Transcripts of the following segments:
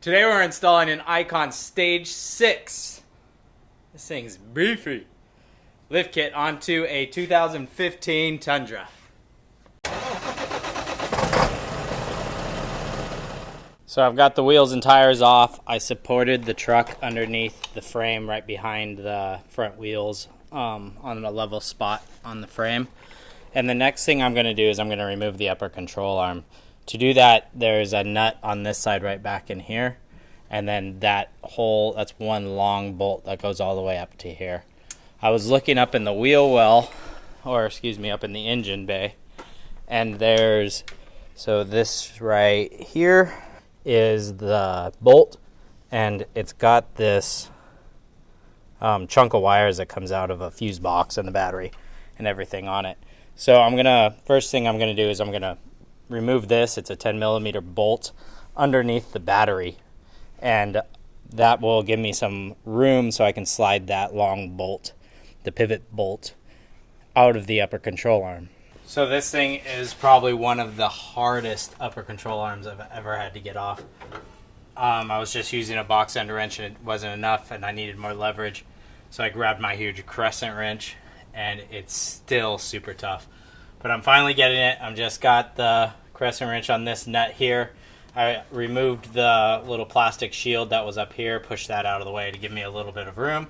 Today we're installing an Icon Stage 6. This thing's beefy. Lift kit onto a 2015 Tundra. So I've got the wheels and tires off. I supported the truck underneath the frame right behind the front wheels on a level spot on the frame. And the next thing I'm going to do is I'm going to remove the upper control arm. To do that, there's a nut on this side right back in here. And then that's one long bolt that goes all the way up to here. I was looking up in the wheel well, up in the engine bay. And so this right here is the bolt. And it's got this chunk of wires that comes out of a fuse box and the battery and everything on it. So first thing I'm going to do is I'm going to remove this. It's a 10 millimeter bolt underneath the battery, and that will give me some room so I can slide that long bolt, the pivot bolt, out of the upper control arm. So this thing is probably one of the hardest upper control arms I've ever had to get off. I was just using a box end wrench and it wasn't enough and I needed more leverage, so I grabbed my huge crescent wrench, and it's still super tough. But I'm finally getting it. I've just got the crescent wrench on this nut here. I removed the little plastic shield that was up here, pushed that out of the way to give me a little bit of room.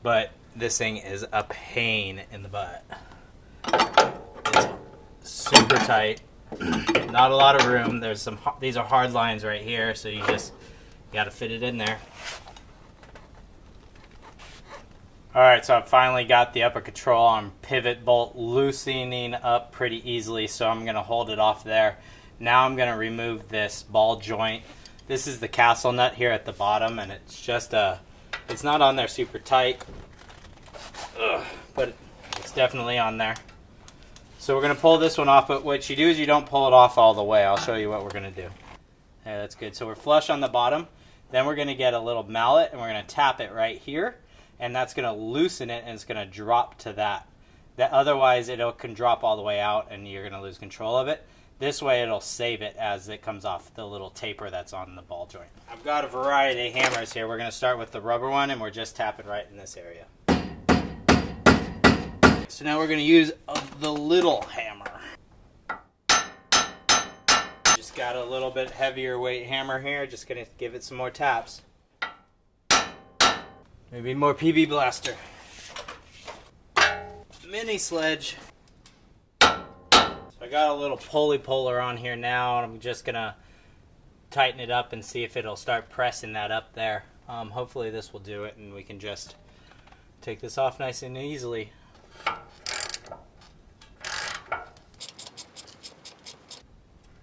But this thing is a pain in the butt. It's super tight. Not a lot of room. These are hard lines right here, so you just got to fit it in there. Alright, so I've finally got the upper control arm pivot bolt loosening up pretty easily, so I'm going to hold it off there. Now I'm going to remove this ball joint. This is the castle nut here at the bottom, and it's not on there super tight, but it's definitely on there. So we're going to pull this one off, but what you do is you don't pull it off all the way. I'll show you what we're going to do. Okay, that's good. So we're flush on the bottom. Then we're going to get a little mallet, and we're going to tap it right here. And that's going to loosen it, and it's going to drop to that. Otherwise, it can drop all the way out, and you're going to lose control of it. This way, it'll save it as it comes off the little taper that's on the ball joint. I've got a variety of hammers here. We're going to start with the rubber one, and we're just tapping right in this area. So now we're going to use the little hammer. Just got a little bit heavier weight hammer here. Just going to give it some more taps. Maybe more PB blaster. Mini sledge. So I got a little pulley puller on here now, and I'm just gonna tighten it up and see if it'll start pressing that up there. Hopefully this will do it, and we can just take this off nice and easily.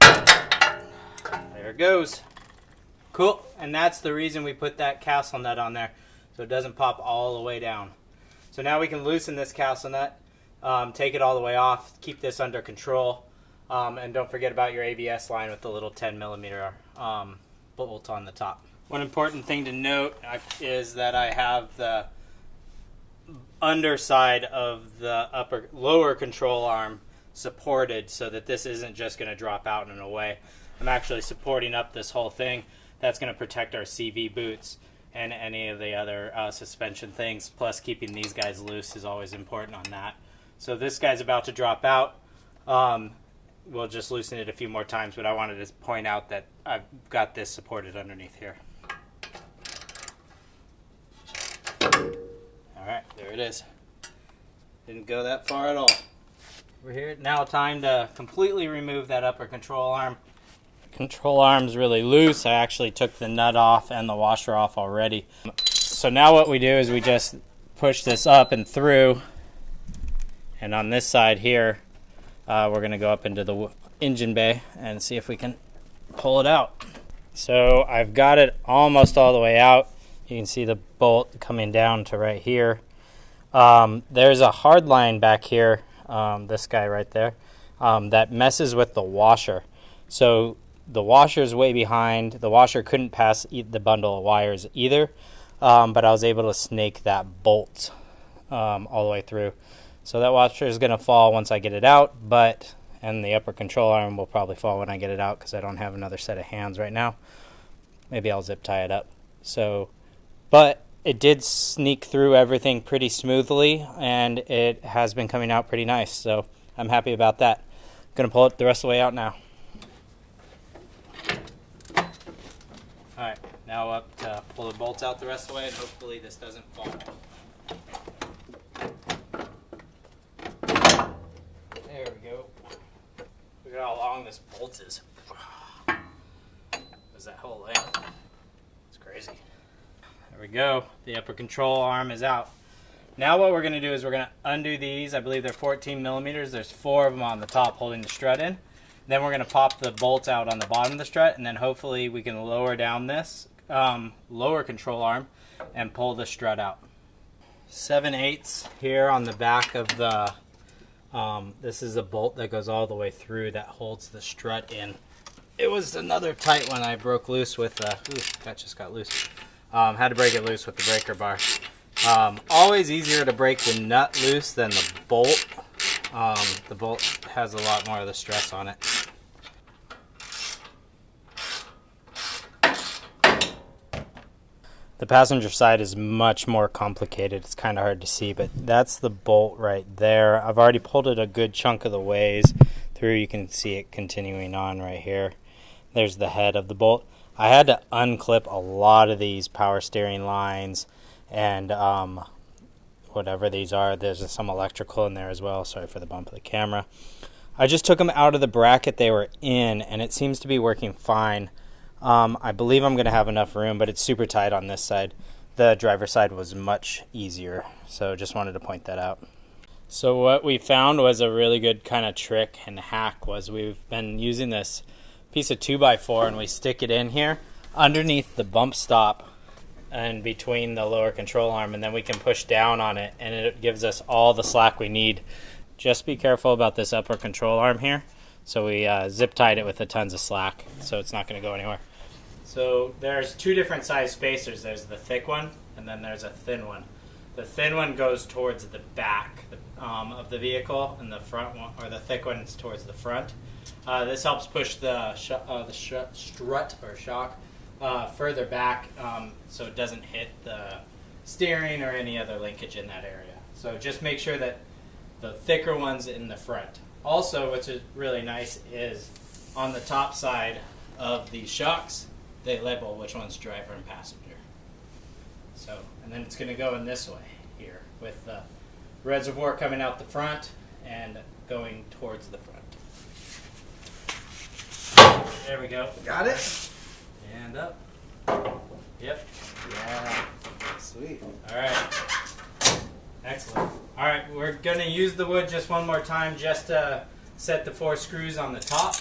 There it goes. Cool, and that's the reason we put that castle nut on there, so it doesn't pop all the way down. So now we can loosen this castle nut, take it all the way off, keep this under control, and don't forget about your ABS line with the little 10 millimeter bolt on the top. One important thing to note is that I have the underside of the lower control arm supported so that this isn't just going to drop out and away. I'm actually supporting up this whole thing. That's going to protect our CV boots and any of the other suspension things, plus keeping these guys loose is always important on that. So this guy's about to drop out. We'll just loosen it a few more times, but I wanted to point out that I've got this supported underneath here. Alright, there it is. Didn't go that far at all. We're here. Now time to completely remove that upper control arm. Control arm's really loose. I actually took the nut off and the washer off already. So now what we do is we just push this up and through, and on this side here we're going to go up into the engine bay and see if we can pull it out. So I've got it almost all the way out. You can see the bolt coming down to right here. There's a hard line back here, this guy right there, that messes with the washer. So the washer's way behind. The washer couldn't pass the bundle of wires either, but I was able to snake that bolt all the way through. So that washer is going to fall once I get it out, and the upper control arm will probably fall when I get it out because I don't have another set of hands right now. maybe I'll zip tie it up. So, but it did sneak through everything pretty smoothly, and it has been coming out pretty nice. So I'm happy about that. I'm going to pull it the rest of the way out now. All right, now up to pull the bolts out the rest of the way, and hopefully this doesn't fall. There we go. Look at how long this bolt is. There's that whole length. It's crazy. There we go. The upper control arm is out. Now what we're going to do is we're going to undo these. I believe they're 14 millimeters. There's 4 of them on the top holding the strut in. Then we're going to pop the bolts out on the bottom of the strut, and then hopefully we can lower down this lower control arm and pull the strut out. 7/8 here on the back of the, this is a bolt that goes all the way through that holds the strut in. It was another tight one I broke loose with, that just got loose. Had to break it loose with the breaker bar. Always easier to break the nut loose than the bolt. The bolt has a lot more of the stress on it. The passenger side is much more complicated. It's kind of hard to see, but that's the bolt right there. I've already pulled it a good chunk of the ways through. You can see it continuing on right here. There's the head of the bolt. I had to unclip a lot of these power steering lines and whatever these are. There's some electrical in there as well. Sorry for the bump of the camera. I just took them out of the bracket they were in, and it seems to be working fine. I believe I'm going to have enough room, but it's super tight on this side. The driver's side was much easier, so just wanted to point that out. So what we found was a really good kind of trick and hack was we've been using this piece of 2x4, and we stick it in here underneath the bump stop and between the lower control arm, and then we can push down on it, and it gives us all the slack we need. Just be careful about this upper control arm here. So we zip tied it with a tons of slack, so it's not going to go anywhere. So there's 2 different size spacers. There's the thick one, and then there's a thin one. The thin one goes towards the back of the vehicle, and the front one, or the thick one, is towards the front. This helps push the strut or shock further back, so it doesn't hit the steering or any other linkage in that area. So just make sure that the thicker one's in the front. Also, what's really nice is on the top side of these shocks, they label which one's driver and passenger. So, and then it's going to go in this way here with the reservoir coming out the front and going towards the front. There we go. Got it? And up. Yep. Yeah. Sweet. All right. Excellent. All right, we're going to use the wood just one more time just to set the 4 screws on the top.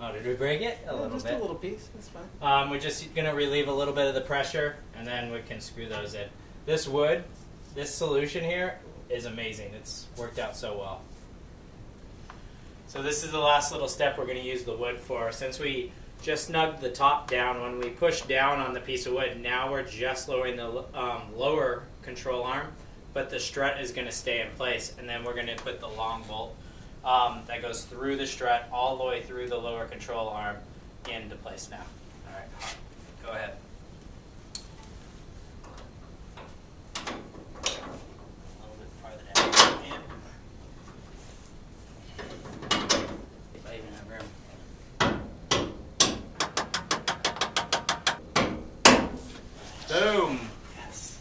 Oh, did we break it? A little just bit. Just a little piece. That's fine. We're just going to relieve a little bit of the pressure, and then we can screw those in. This wood, this solution here is amazing. It's worked out so well. So this is the last little step we're going to use the wood for. Since we just snugged the top down, when we push down on the piece of wood, now we're just lowering the lower control arm, but the strut is going to stay in place, and then we're going to put the long bolt that goes through the strut all the way through the lower control arm into place now. All right, go ahead. A little bit farther down. If I even have room. Boom. Yes.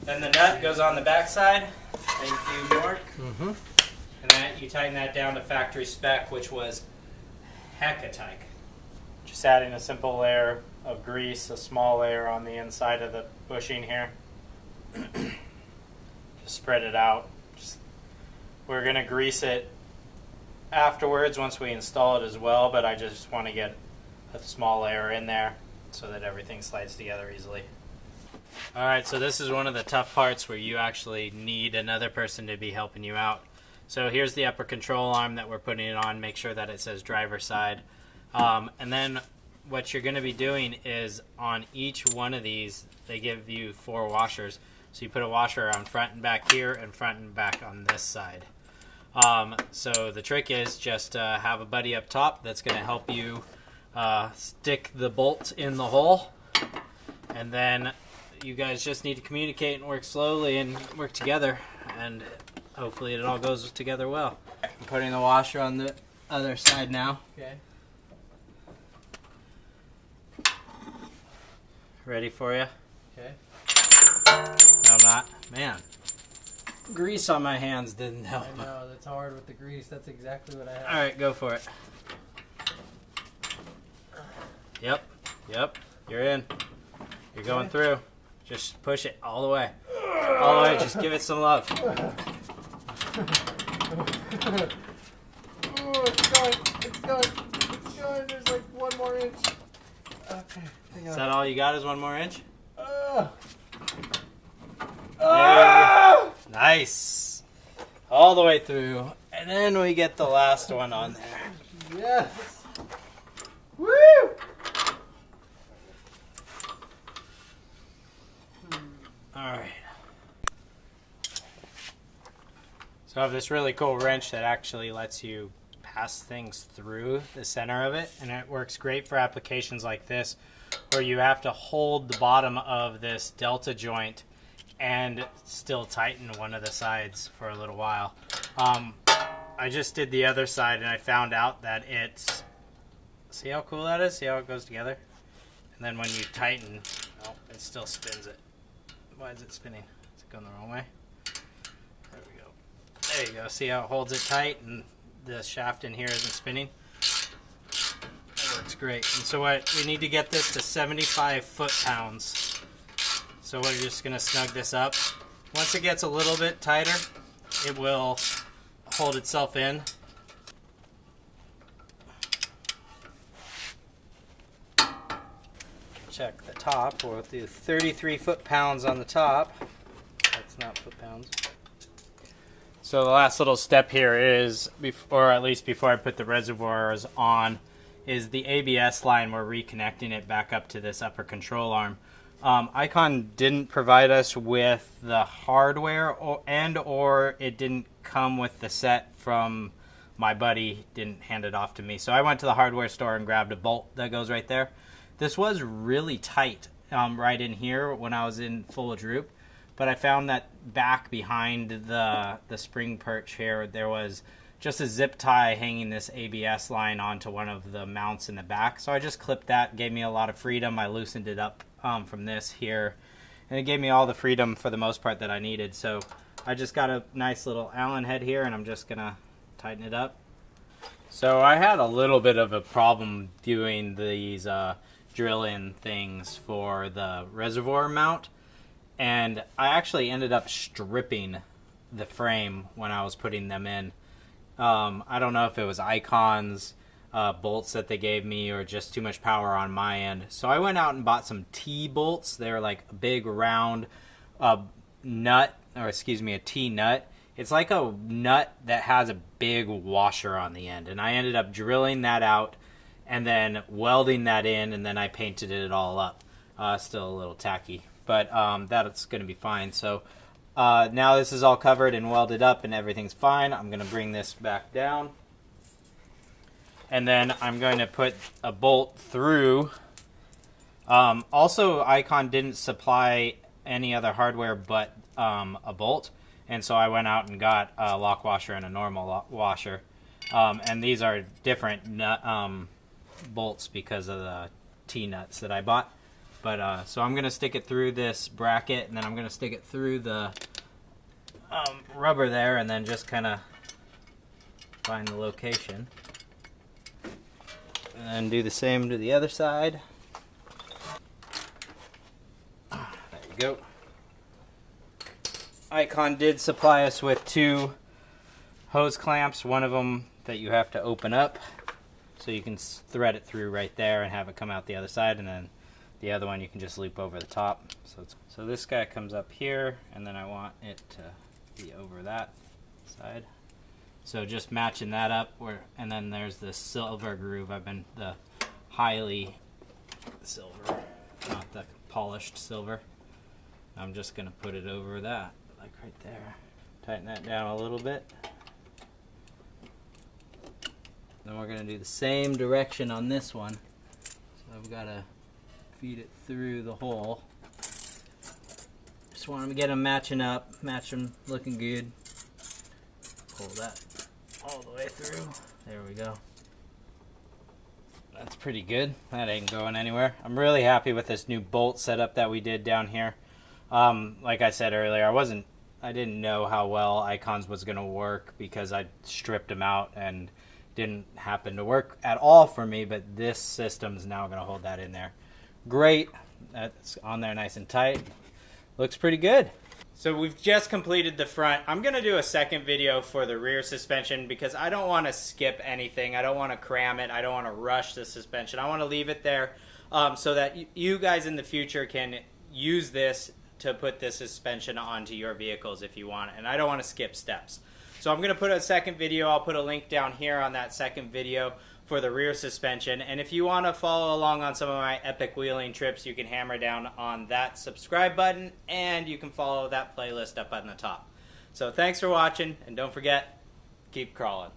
Then the nut goes on the back side. Thank you, Mark. Mm-hmm. And then you tighten that down to factory spec, which was hecka tight. Just adding a simple layer of grease, a small layer on the inside of the bushing here. Just spread it out. We're going to grease it afterwards once we install it as well, but I just want to get a small layer in there so that everything slides together easily. Alright, so this is one of the tough parts where you actually need another person to be helping you out. So here's the upper control arm that we're putting it on. Make sure that it says driver side. And then what you're going to be doing is on each one of these, they give you 4 washers. So you put a washer on front and back here and front and back on this side. So the trick is just have a buddy up top that's going to help you stick the bolt in the hole, and then you guys just need to communicate and work slowly and work together, and hopefully it all goes together well. I'm putting the washer on the other side now. Okay. Ready for you? Okay. No, I'm not. Man, grease on my hands didn't help. I know, that's hard with the grease. That's exactly what I have. Alright, go for it. Yep, you're in. You're going through. Just push it all the way. All the way, just give it some love. Oh, it's going. It's going. It's going. There's like 1 more inch. Okay. Is that all you got is 1 more inch? Nice. All the way through. And then we get the last one on there. Yes. Woo! Alright. So I have this really cool wrench that actually lets you pass things through the center of it, and it works great for applications like this where you have to hold the bottom of this delta joint and still tighten one of the sides for a little while. I just did the other side and I found out that it's, see how cool that is? See how it goes together? And then when you tighten, oh, it still spins it. Why is it spinning? Is it going the wrong way? There we go. There you go. See how it holds it tight and the shaft in here isn't spinning? That works great. And so we need to get this to 75 foot-pounds. So we're just going to snug this up. Once it gets a little bit tighter, it will hold itself in. Check the top. We'll do 33 foot-pounds on the top. That's not foot-pounds. So the last little step here is, or at least before I put the reservoirs on, is the ABS line. We're reconnecting it back up to this upper control arm. Icon didn't provide us with the hardware, or it didn't come with the set from my buddy, didn't hand it off to me. So I went to the hardware store and grabbed a bolt that goes right there. This was really tight right in here when I was in full droop, but I found that back behind the spring perch here, there was just a zip tie hanging this ABS line onto one of the mounts in the back. So I just clipped that, gave me a lot of freedom. I loosened it up from this here, and it gave me all the freedom for the most part that I needed. So I just got a nice little Allen head here, and I'm just gonna tighten it up. So I had a little bit of a problem doing these drill-in things for the reservoir mount, and I actually ended up stripping the frame when I was putting them in. I don't know if it was Icon's bolts that they gave me or just too much power on my end. So I went out and bought some T-bolts. They're like a big round nut, or excuse me, a T-nut. It's like a nut that has a big washer on the end. And I ended up drilling that out and then welding that in, and then I painted it all up. Still a little tacky, but that's going to be fine. So now this is all covered and welded up and everything's fine. I'm going to bring this back down. And then I'm going to put a bolt through. Also, Icon didn't supply any other hardware but a bolt. And so I went out and got a lock washer and a normal washer. And these are different bolts because of the T-nuts that I bought. But so I'm going to stick it through this bracket, and then I'm going to stick it through the rubber there, and then just kind of find the location. And then do the same to the other side. There you go. Icon did supply us with 2 hose clamps, one of them that you have to open up so you can thread it through right there and have it come out the other side, and then the other one you can just loop over the top. So this guy comes up here, and then I want it to be over that side. So just matching that up, and then there's the silver groove. I've been the highly silver, not the polished silver. I'm just going to put it over that, like right there. Tighten that down a little bit. Then we're going to do the same direction on this one. I've got to feed it through the hole. Just want to get them matching up, match them looking good. Pull that all the way through. There we go. That's pretty good. That ain't going anywhere. I'm really happy with this new bolt setup that we did down here. Like I said earlier, I didn't know how well Icons was going to work because I stripped them out and didn't happen to work at all for me, but this system's now going to hold that in there. Great. That's on there nice and tight. Looks pretty good. So we've just completed the front. I'm going to do a second video for the rear suspension because I don't want to skip anything. I don't want to cram it. I don't want to rush the suspension. I want to leave it there so that you guys in the future can use this to put this suspension onto your vehicles if you want. And I don't want to skip steps. So I'm going to put a second video. I'll put a link down here on that second video for the rear suspension. And if you want to follow along on some of my epic wheeling trips, you can hammer down on that subscribe button and you can follow that playlist up on the top. So thanks for watching, and don't forget, keep crawling.